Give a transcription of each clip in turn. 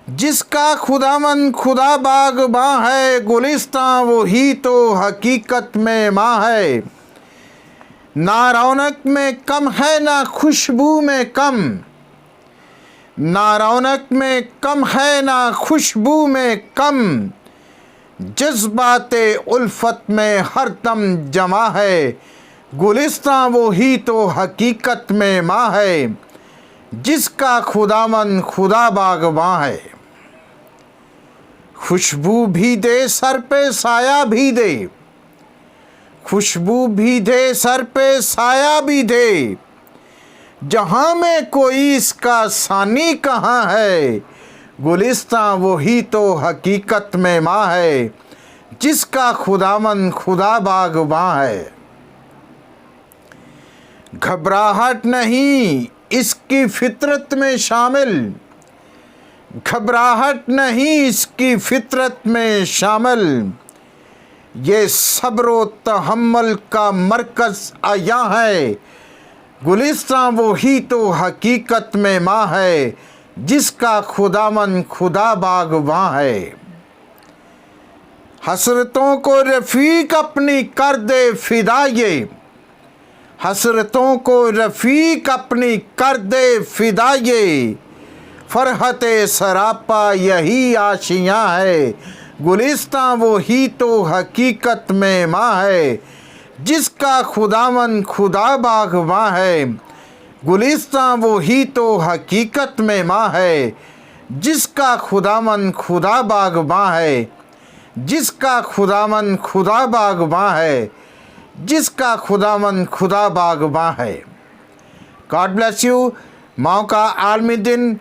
जिसका खुदामंद खुदा बागबां है, गुलिस्तां वो ही तो हकीकत में माँ है। ना रौनक में कम है ना खुशबू में कम, ना रौनक में कम है ना खुशबू में कम, जज्बाते उल्फत में हर दम जमा है। गुलिस्तां वो ही तो हकीकत में माँ है, जिसका खुदामंद खुदा बागबां है। खुशबू भी दे सर पे साया भी दे, खुशबू भी दे सर पे साया भी दे, जहाँ में कोई इसका सानी कहाँ है। गुलिस्तां वो ही तो हकीकत में माँ है, जिसका खुदामंद खुदा बागबां है। घबराहट नहीं इसकी फितरत में शामिल, घबराहट नहीं इसकी फितरत में शामिल, ये सब्र तहम्मुल का मरकज़ आया है। गुलिस्तां वो ही तो हकीकत में माँ है, जिसका खुदामंद खुदा बागबां है। हसरतों को रफ़ीक अपनी कर दे फिदा ये, हसरतों को रफ़ीक अपनी कर दे फिदा ये, फरहते सरापा यही आशियाँ है। गुलिस्तां वो ही तो हकीकत में माँ है, जिसका खुदामंद खुदा बागबां है। गुलिस्तां वो ही तो हकीकत में माँ है, जिसका खुदामंद खुदा बागबां है, जिसका खुदामंद खुदा बागबां है, जिसका खुदामंद खुदा बागबां है। God bless you. माओ का आलमी दिन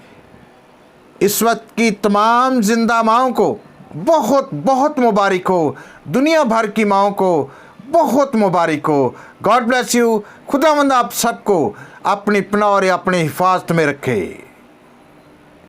इस वक्त की तमाम जिंदा माओं को बहुत बहुत मुबारक हो। दुनिया भर की माओं को बहुत मुबारक हो। God bless you. खुदावंद आप सबको अपनी पनाह और अपनी हिफाजत में रखे।